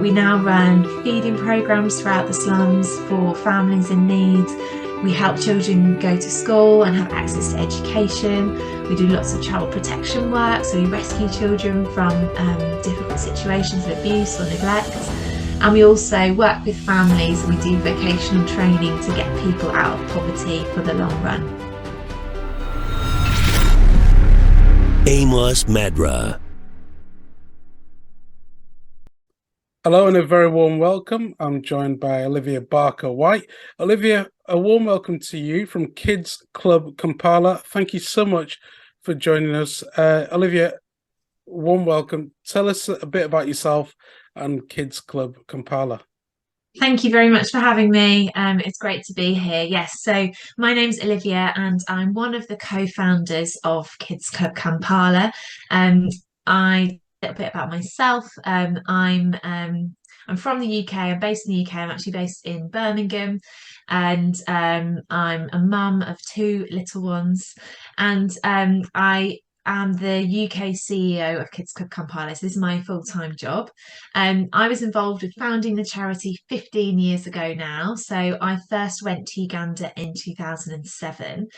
We now run feeding programs throughout the slums for families in need. We help children go to school and have access to education. We do lots of child protection work, so we rescue children from difficult situations of abuse or neglect. And we also work with families and we do vocational training to get people out of poverty for the long run. Amos Madra. Hello and a very warm welcome. I'm joined by Olivia Barker White. Olivia, a warm welcome to you from Kids Club Kampala. Thank you so much for joining us. Olivia, warm welcome. Tell us a bit about yourself and Kids Club Kampala. Thank you very much for having me. It's great to be here. Yes, so my name's Olivia and I'm one of the co-founders of Kids Club Kampala. I a little bit about myself. I'm from the UK. I'm based in the UK. I'm actually based in Birmingham, and I'm a mum of two little ones, and I am the UK CEO of Kids Club Kampala. So this is my full-time job. I was involved with founding the charity 15 years ago now. So I first went to Uganda in 2007.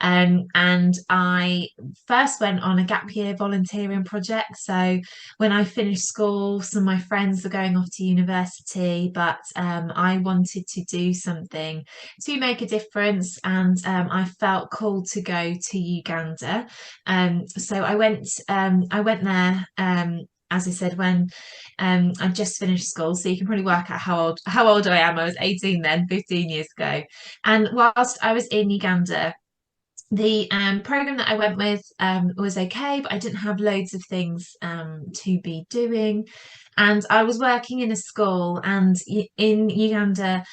And I first went on a gap year volunteering project. So when I finished school, some of my friends were going off to university, but I wanted to do something to make a difference. And I felt called to go to Uganda. So I went there. As I said, when I just finished school, so you can probably work out how old I am. I was 18 then, 15 years ago. And whilst I was in Uganda, the program that I went with was okay, but I didn't have loads of things to be doing. And I was working in a school, and in Uganda,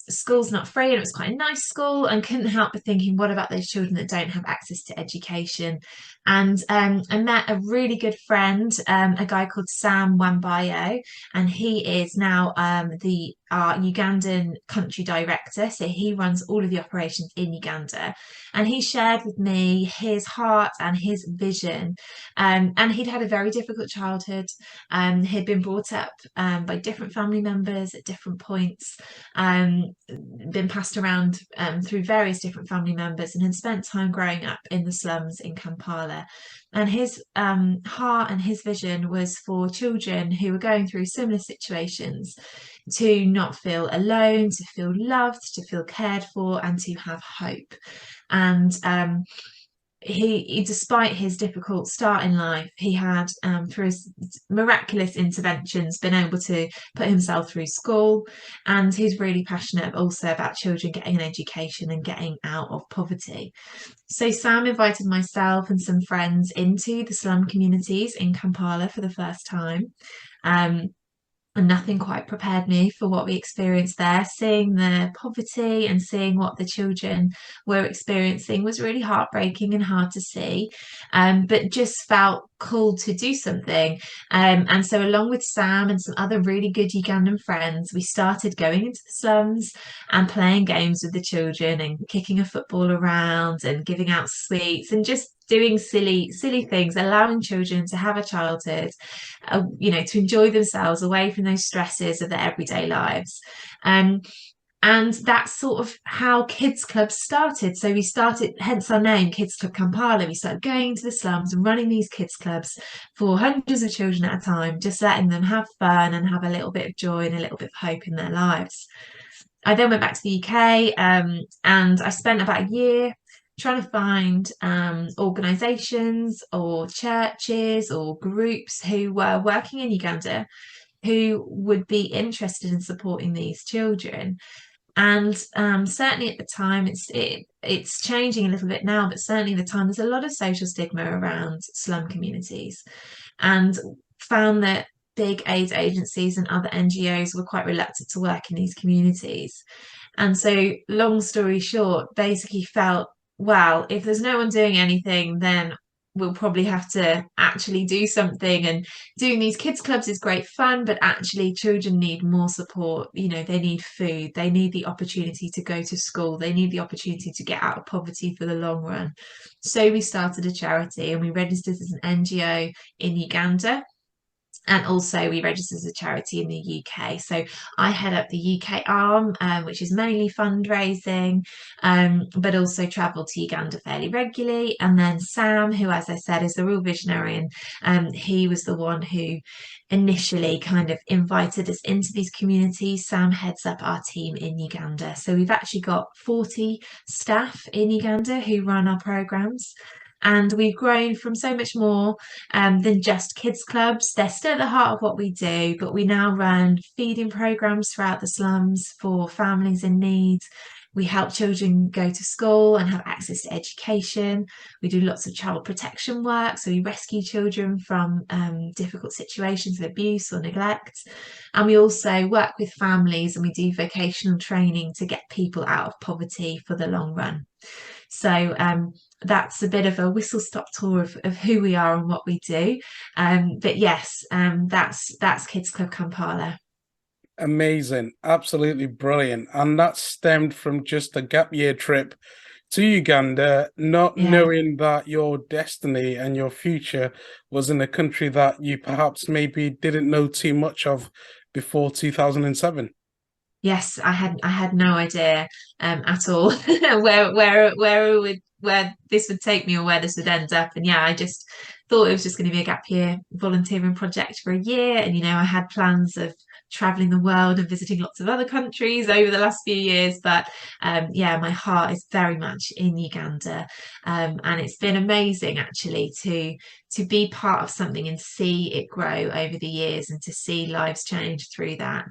school's not free, and it was quite a nice school, and couldn't help but thinking, what about those children that don't have access to education? And I met a really good friend, a guy called Sam Wambayo, and he is now the Ugandan country director. So he runs all of the operations in Uganda. And he shared with me his heart and his vision. And he'd had a very difficult childhood. He'd been brought up by different family members at different points, been passed around through various different family members, and had spent time growing up in the slums in Kampala. And his heart and his vision was for children who were going through similar situations to not feel alone, to feel loved, to feel cared for, and to have hope. And he, despite his difficult start in life, he had, through his miraculous interventions, been able to put himself through school. And he's really passionate also about children getting an education and getting out of poverty. So Sam invited myself and some friends into the slum communities in Kampala for the first time. And nothing quite prepared me for what we experienced there. Seeing the poverty and seeing what the children were experiencing was really heartbreaking and hard to see, but just felt called to do something. And so along with Sam and some other really good Ugandan friends, we started going into the slums and playing games with the children and kicking a football around and giving out sweets and just doing silly things, allowing children to have a childhood, to enjoy themselves away from those stresses of their everyday lives. And that's sort of how Kids Club started. So we started, hence our name, Kids Club Kampala. We started going into the slums and running these kids clubs for hundreds of children at a time, just letting them have fun and have a little bit of joy and a little bit of hope in their lives. I then went back to the UK, and I spent about a year trying to find organisations or churches or groups who were working in Uganda who would be interested in supporting these children. And certainly at the time, it's changing a little bit now, but certainly at the time, there's a lot of social stigma around slum communities, and found that big aid agencies and other NGOs were quite reluctant to work in these communities. And so, long story short, basically felt, well, if there's no one doing anything, then we'll probably have to actually do something. And doing these kids clubs is great fun, but actually children need more support. They need food, they need the opportunity to go to school, they need the opportunity to get out of poverty for the long run. So we started a charity and we registered as an NGO in Uganda. And also, we register as a charity in the UK. So I head up the UK arm, which is mainly fundraising, but also travel to Uganda fairly regularly. And then Sam, who, as I said, is the real visionary, and he was the one who initially kind of invited us into these communities. Sam heads up our team in Uganda. So we've actually got 40 staff in Uganda who run our programs. And we've grown from so much more than just kids clubs. They're still at the heart of what we do, but we now run feeding programs throughout the slums for families in need. We help children go to school and have access to education. We do lots of child protection work, so we rescue children from difficult situations of abuse or neglect. And we also work with families, and we do vocational training to get people out of poverty for the long run. So that's a bit of a whistle stop tour of who we are and what we do. But yes, that's Kids Club Kampala. Amazing, absolutely brilliant. And that stemmed from just a gap year trip to Uganda, not Yeah. knowing that your destiny and your future was in a country that you perhaps maybe didn't know too much of before 2007. Yes, I had no idea at all where this would take me or where this would end up. And yeah, I just thought it was just going to be a gap year volunteering project for a year. And I had plans of traveling the world and visiting lots of other countries over the last few years. But yeah, my heart is very much in Uganda. And it's been amazing actually to be part of something and see it grow over the years and to see lives change through that.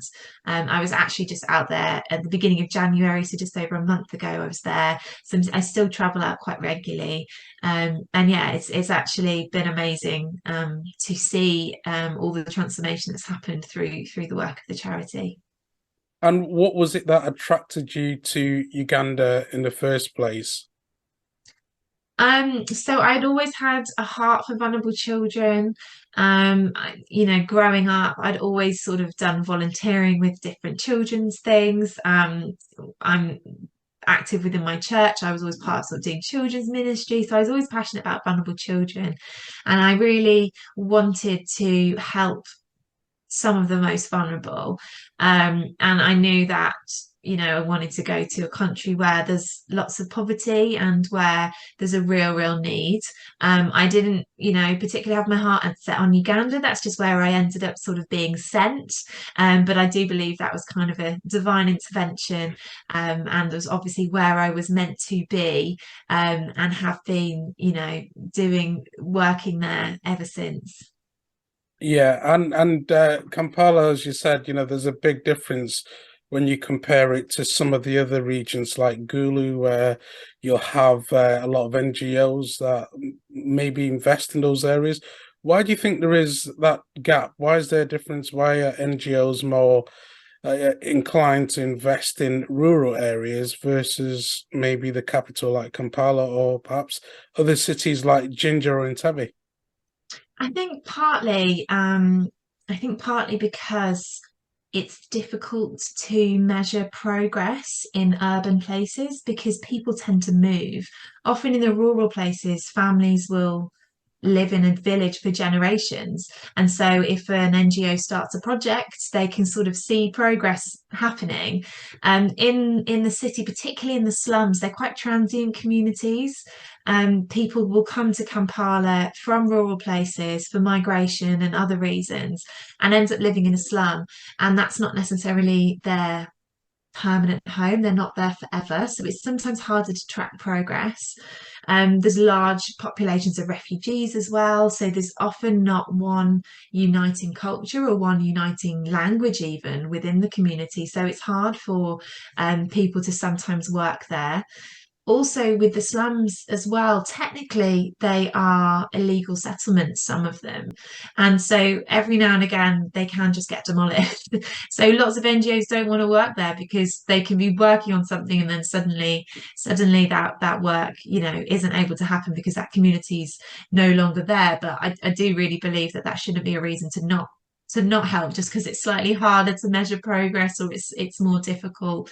I was actually just out there at the beginning of January, so just over a month ago, I was there. So I still travel out quite regularly. And yeah, it's actually been amazing to see all the transformation that's happened through the work of the charity. And what was it that attracted you to Uganda in the first place? So I'd always had a heart for vulnerable children. Growing up, I'd always sort of done volunteering with different children's things. I'm active within my church. I was always part of sort of doing children's ministry. So I was always passionate about vulnerable children. And I really wanted to help some of the most vulnerable. And I knew that, I wanted to go to a country where there's lots of poverty and where there's a real need. I didn't, particularly have my heart set on Uganda. That's just where I ended up sort of being sent. But I do believe that was kind of a divine intervention. And was obviously where I was meant to be, and have been, working there ever since. Yeah, and Kampala, as you said, there's a big difference when you compare it to some of the other regions like Gulu, where you'll have a lot of NGOs that maybe invest in those areas. Why do you think there is that gap? Why is there a difference? Why are NGOs more inclined to invest in rural areas versus maybe the capital like Kampala or perhaps other cities like Ginger or Entebbe? I think partly because it's difficult to measure progress in urban places because people tend to move. Often in the rural places, families will live in a village for generations. And so if an NGO starts a project, they can sort of see progress happening. In the city, particularly in the slums, they're quite transient communities. People will come to Kampala from rural places for migration and other reasons and end up living in a slum. And that's not necessarily their permanent home. They're not there forever. So it's sometimes harder to track progress. There's large populations of refugees as well. So there's often not one uniting culture or one uniting language even within the community. So it's hard for people to sometimes work there. Also, with the slums as well, technically they are illegal settlements, some of them. And so every now and again they can just get demolished. So lots of NGOs don't want to work there because they can be working on something and then suddenly that work, isn't able to happen because that community's no longer there. But I do really believe that that shouldn't be a reason to not help just because it's slightly harder to measure progress or it's more difficult.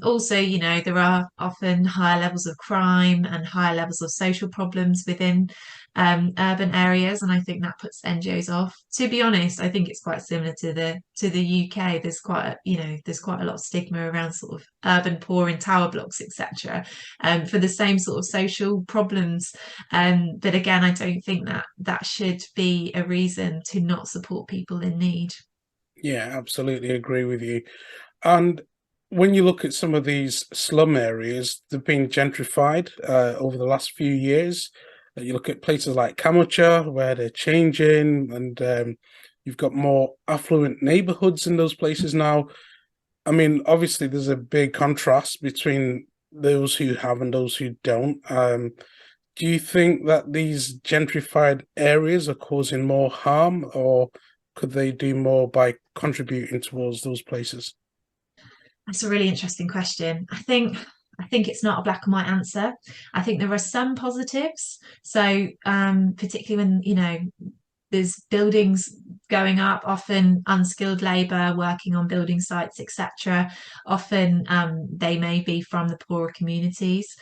Also, there are often higher levels of crime and higher levels of social problems within urban areas, and I think that puts NGOs off. To be honest, I think it's quite similar to the UK. There's there's quite a lot of stigma around sort of urban poor in tower blocks, etc., for the same sort of social problems. But again, I don't think that that should be a reason to not support people in need. Yeah, absolutely agree with you. And when you look at some of these slum areas, they've been gentrified over the last few years. You look at places like Kamucha, where they're changing, and you've got more affluent neighborhoods in those places now. I mean, obviously, there's a big contrast between those who have and those who don't. Do you think that these gentrified areas are causing more harm, or could they do more by contributing towards those places? That's a really interesting question. I think it's not a black and white answer. I think there are some positives. So particularly when, there's buildings going up, often unskilled labour working on building sites, etc. Often they may be from the poorer communities.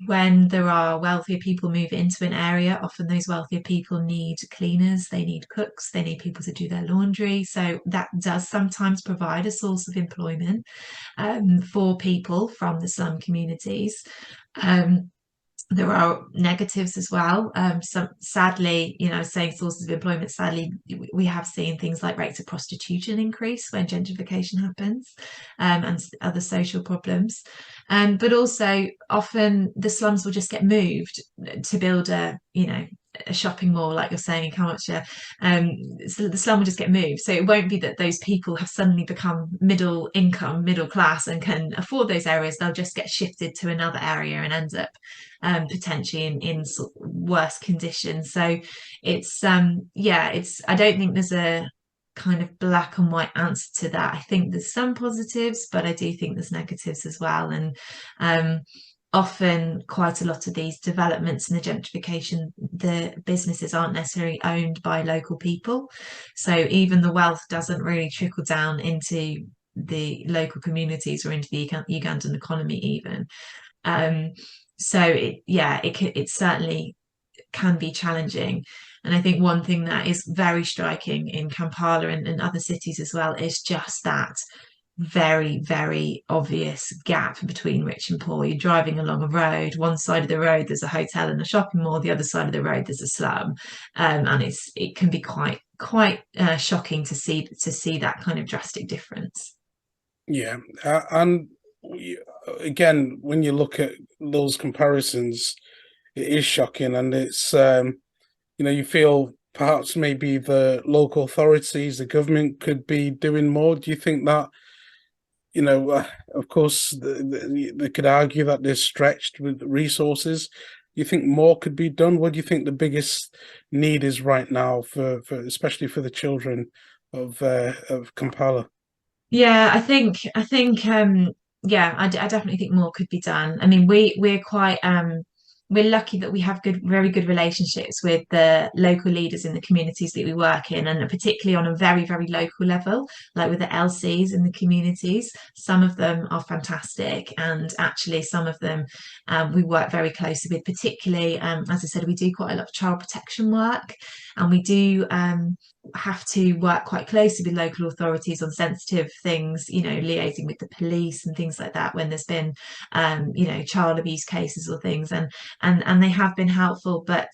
When there are wealthier people move into an area, often those wealthier people need cleaners, they need cooks, they need people to do their laundry. So that does sometimes provide a source of employment for people from the slum communities. Um, there are negatives as well. Some sadly, saying sources of employment, sadly, we have seen things like rates of prostitution increase when gentrification happens, and other social problems. But also often the slums will just get moved to build a shopping mall, like you're saying in Cambridgeshire. So the slum will just get moved. So it won't be that those people have suddenly become middle income, middle class, and can afford those areas. They'll just get shifted to another area and end up potentially in sort of worse conditions. So it's I don't think there's a kind of black and white answer to that. I think there's some positives, but I do think there's negatives as well. And often quite a lot of these developments and the gentrification, the businesses aren't necessarily owned by local people. So even the wealth doesn't really trickle down into the local communities or into the Ugandan economy even. Um, so it certainly can be challenging. And I think one thing that is very striking in Kampala and other cities as well is just that very, very obvious gap between rich and poor. You're driving along a road, one side of the road there's a hotel and a shopping mall, the other side of the road there's a slum, and it can be quite shocking to see that kind of drastic difference. Yeah, and again, when you look at those comparisons, it is shocking, and it's you feel perhaps maybe the local authorities, the government could be doing more. Do you think that, of course, they could argue that they're stretched with resources. Do you think more could be done? What do you think the biggest need is right now for especially for the children of Kampala? Yeah, I definitely think more could be done. I mean, we're lucky that we have very good relationships with the local leaders in the communities that we work in, and particularly on a very, very local level, like with the LCs in the communities. Some of them are fantastic, and actually some of them we work very closely with, particularly as I said, we do quite a lot of child protection work, and we do have to work quite closely with local authorities on sensitive things, liaising with the police and things like that when there's been, child abuse cases or things, and they have been helpful, but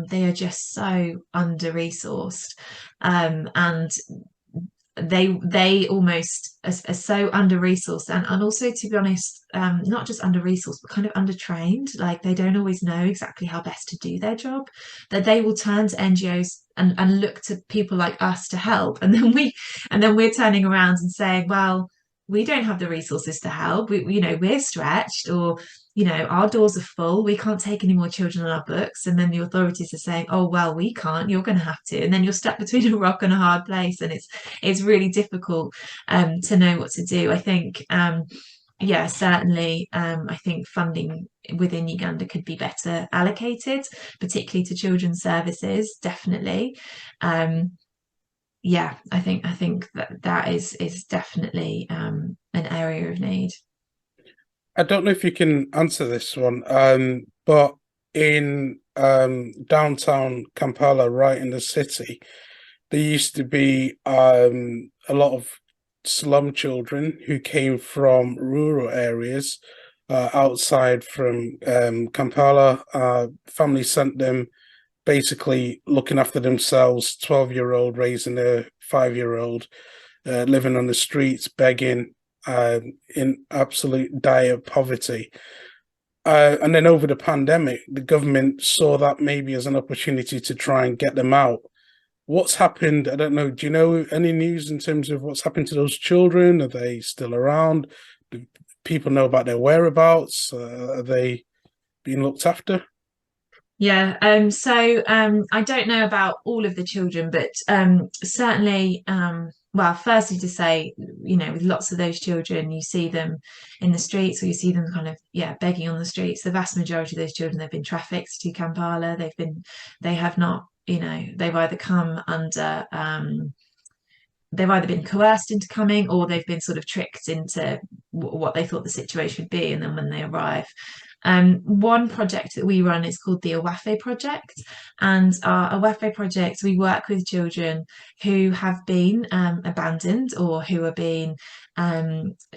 they are just so under resourced, and they almost are so under resourced, and also, to be honest, not just under resourced but kind of under trained. Like they don't always know exactly how best to do their job, that they will turn to NGOs and look to people like us to help, and then we're turning around and saying, well, we don't have the resources to help. We're stretched, or our doors are full, we can't take any more children on our books. And then the authorities are saying, oh well, we can't, you're going to have to. And then you're stuck between a rock and a hard place, and it's really difficult to know what to do. I think certainly, I think funding within Uganda could be better allocated, particularly to children's services, definitely. I think that is definitely an area of need. I don't know if you can answer this one, but in downtown Kampala, right in the city, there used to be a lot of slum children who came from rural areas outside from Kampala. Families sent them basically looking after themselves, 12-year-old raising a 5-year-old, living on the streets, begging, in absolute dire poverty. And then over the pandemic, the government saw that maybe as an opportunity to try and get them out. What's happened? I don't know. Do you know any news in terms of what's happened to those children? Are they still around? Do people know about their whereabouts? Are they being looked after? Yeah, I don't know about all of the children, but certainly, well, firstly to say, with lots of those children, you see them in the streets, or you see them kind of, yeah, begging on the streets. The vast majority of those children, they've been trafficked to Kampala. They have not, they've either come under, they've either been coerced into coming, or they've been sort of tricked into what they thought the situation would be, and then when they arrive. One project that we run is called the Awafe Project, and our Awafe Project, we work with children who have been abandoned, or who are being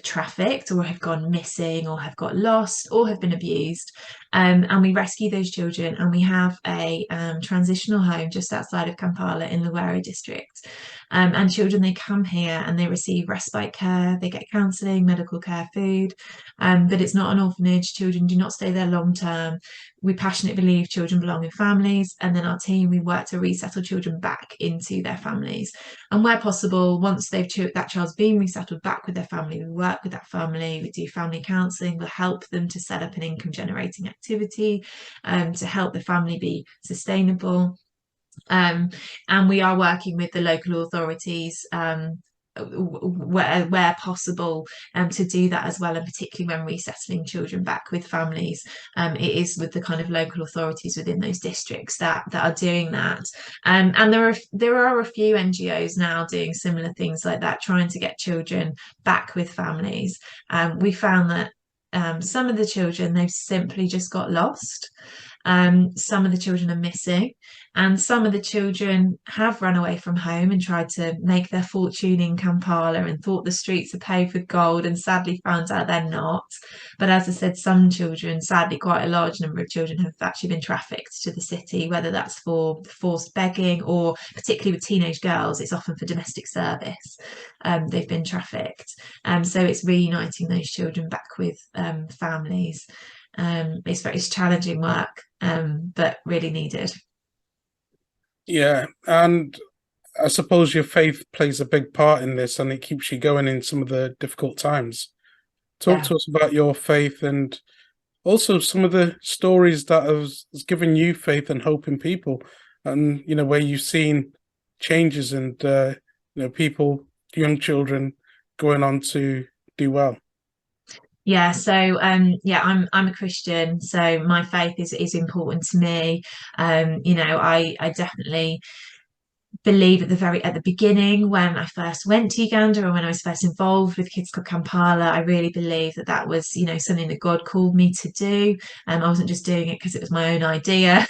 trafficked, or have gone missing, or have got lost, or have been abused. And we rescue those children, and we have a transitional home just outside of Kampala in the Luwero district. And children, they come here and they receive respite care, they get counselling, medical care, food, but it's not an orphanage. Children do not stay there long term. We passionately believe children belong in families, and then our team, we work to resettle children back into their families. And where possible, once that child's been resettled back with their family, we work with that family, we do family counselling, we'll help them to set up an income generating activity to help the family be sustainable. And we are working with the local authorities where possible to do that as well, and particularly when resettling children back with families, it is with the kind of local authorities within those districts that are doing that. And there are a few NGOs now doing similar things like that, trying to get children back with families. We found that some of the children, they've simply just got lost. Some of the children are missing, and some of the children have run away from home and tried to make their fortune in Kampala and thought the streets are paved with gold, and sadly found out they're not. But as I said, some children, sadly quite a large number of children, have actually been trafficked to the city, whether that's for forced begging, or particularly with teenage girls, it's often for domestic service. They've been trafficked. So it's reuniting those children back with families. It's challenging work, but really needed. Yeah, and I suppose your faith plays a big part in this, and it keeps you going in some of the difficult times. Talk Yeah. to us about your faith, and also some of the stories that has given you faith and hope in people, and where you've seen changes, and people, young children, going on to do well. Yeah, so I'm a Christian, so my faith is important to me. I definitely believe at the beginning, when I first went to Uganda, or when I was first involved with Kids Club Kampala, I really believed that was, something that God called me to do. I wasn't just doing it because it was my own idea.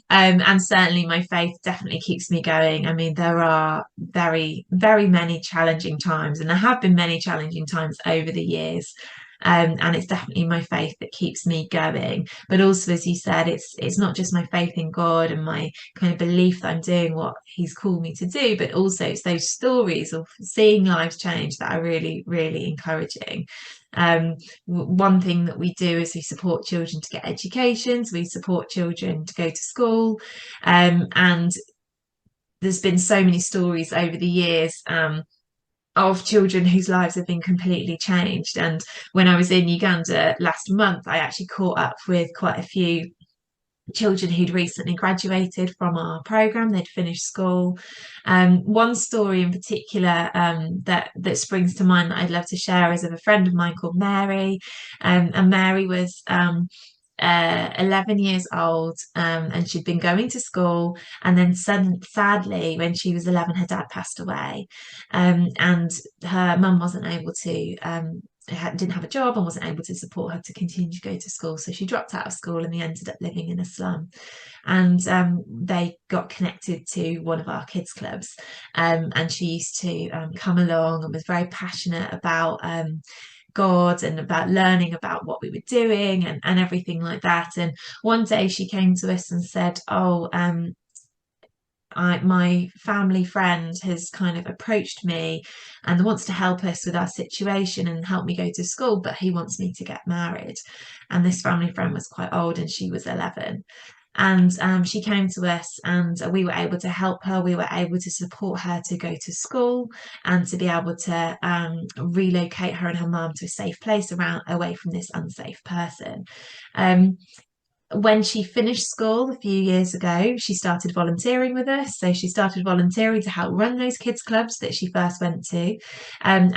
And certainly my faith definitely keeps me going. I mean, there are very, very many challenging times, and there have been many challenging times over the years. And it's definitely my faith that keeps me going. But also, as you said, it's not just my faith in God and my kind of belief that I'm doing what He's called me to do, but also it's those stories of seeing lives change that are really, really encouraging. One thing that we do is we support children to get educations, we support children to go to school, and there's been so many stories over the years. Of children whose lives have been completely changed. And when I was in Uganda last month, I actually caught up with quite a few children who'd recently graduated from our program. They'd finished school. One story in particular that springs to mind that I'd love to share is of a friend of mine called Mary. And Mary was 11 years old, and she'd been going to school, and then sadly, when she was 11, her dad passed away, and her mum wasn't able to didn't have a job and wasn't able to support her to continue to go to school. So she dropped out of school and they ended up living in a slum. And they got connected to one of our kids clubs, and she used to come along and was very passionate about God and about learning about what we were doing and everything like that. And one day she came to us and said, "Oh, my family friend has kind of approached me and wants to help us with our situation and help me go to school, but he wants me to get married." And this family friend was quite old and she was 11. And she came to us and we were able to help her. We were able to support her to go to school and to be able to relocate her and her mum to a safe place away from this unsafe person. Um, when she finished school a few years ago, she started volunteering with us. So she started volunteering to help run those kids clubs that she first went to. And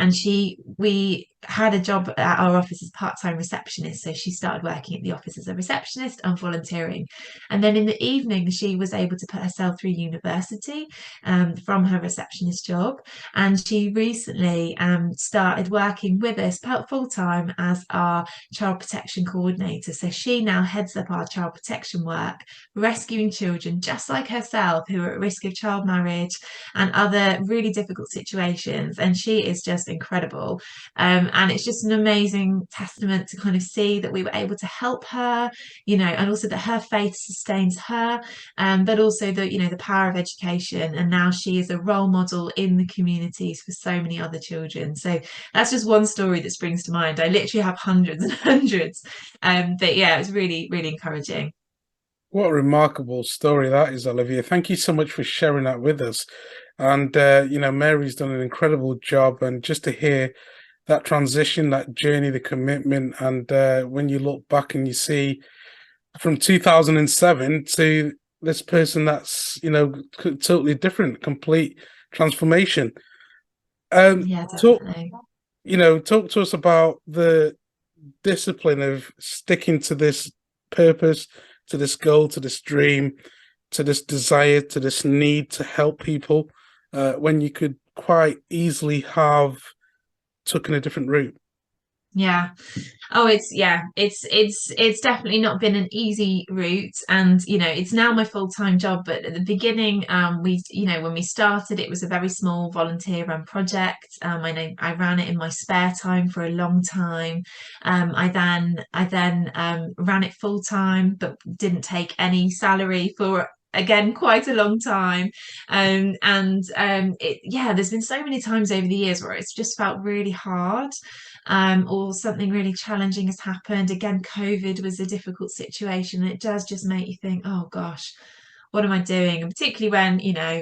we had a job at our office as part-time receptionist. So she started working at the office as a receptionist and volunteering. And then in the evening, she was able to put herself through university from her receptionist job. And she recently started working with us full-time as our child protection coordinator. So she now heads up our child protection work, rescuing children just like herself who are at risk of child marriage and other really difficult situations. And she is just incredible. And it's just an amazing testament to kind of see that we were able to help her, and also that her faith sustains her, but also the power of education. And now she is a role model in the communities for so many other children. So that's just one story that springs to mind. I literally have hundreds and hundreds. But yeah, it's really, really encouraging. What a remarkable story that is, Olivia. Thank you so much for sharing that with us. And, Mary's done an incredible job. And just to hear that transition, that journey, the commitment, and when you look back and you see from 2007 to this person that's, totally different, complete transformation. Yeah, Talk, definitely. talk to us about the discipline of sticking to this purpose, to this goal, to this dream, to this desire, to this need to help people, when you could quite easily have taken a different route. Yeah. Oh, it's definitely not been an easy route, and it's now my full-time job. But at the beginning, when we started, it was a very small volunteer-run project. I ran it in my spare time for a long time. I then ran it full-time, but didn't take any salary for again quite a long time. There's been so many times over the years where it's just felt really hard, or something really challenging has happened. Again, COVID was a difficult situation. It does just make you think, oh gosh, what am I doing? And particularly when,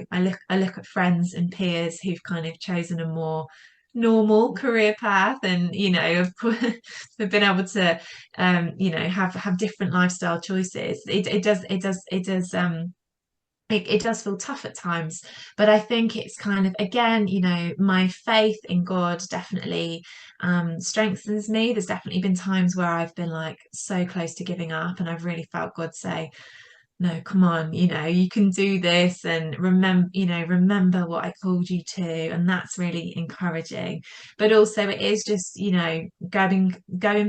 I look at friends and peers who've kind of chosen a more normal career path and, of course, have been able to, have different lifestyle choices. It does feel tough at times, but I think it's kind of, again, my faith in God definitely strengthens me. There's definitely been times where I've been like so close to giving up, and I've really felt God say, no, come on, you can do this, and remember what I called you to. And that's really encouraging. But also it is just, going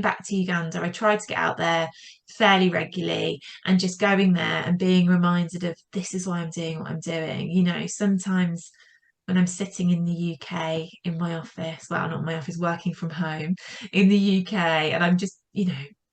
back to Uganda. I try to get out there fairly regularly and just going there and being reminded of this is why I'm doing what I'm doing. Sometimes when I'm sitting in the UK in my office, well, not my office, working from home in the UK, and I'm just,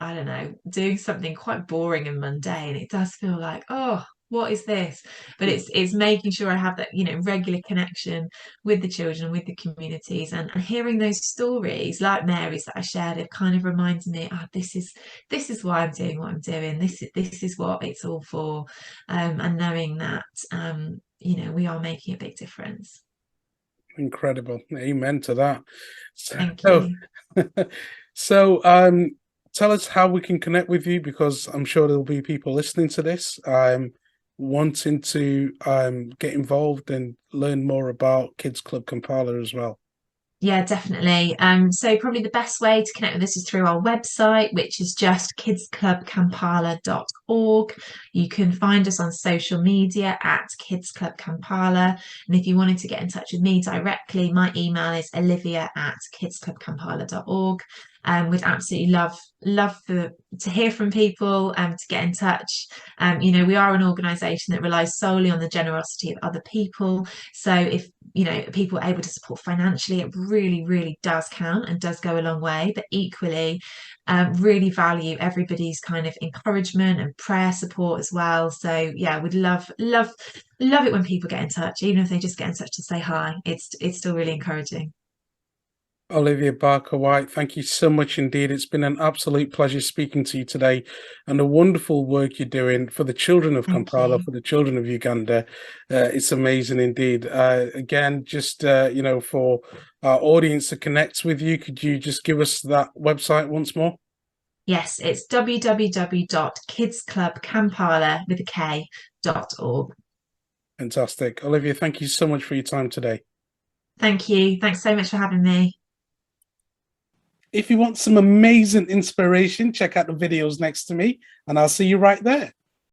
I don't know, doing something quite boring and mundane, it does feel like, oh, what is this? But it's making sure I have that, regular connection with the children, with the communities, and hearing those stories like Mary's that I shared, it kind of reminds me, this is why I'm doing what I'm doing. This is what it's all for. And knowing that we are making a big difference. Incredible. Amen to that. Thank So, you. so tell us how we can connect with you, because I'm sure there'll be people listening to this, wanting to get involved and learn more about Kids Club Kampala as well. Yeah, definitely. So probably the best way to connect with us is through our website, which is just kidsclubkampala.org. You can find us on social media at Kids Club Kampala. And if you wanted to get in touch with me directly, my email is olivia@kidsclubkampala.org. We'd absolutely love to hear from people, to get in touch. We are an organisation that relies solely on the generosity of other people. So if people are able to support financially, it really does count and does go a long way. But equally, really value everybody's kind of encouragement and prayer support as well. So yeah, would love it when people get in touch, even if they just get in touch to say hi. It's still really encouraging. Olivia Barker White, thank you so much indeed. It's been an absolute pleasure speaking to you today, and the wonderful work you're doing for the children of Thank Kampala, you. for the children of Uganda. It's amazing indeed. Again, just for our audience to connect with you, could you just give us that website once more? Yes, it's www.kidsclubkampala with a K.org. Fantastic. Olivia, thank you so much for your time today. Thank you. Thanks so much for having me. If you want some amazing inspiration, check out the videos next to me, and I'll see you right there.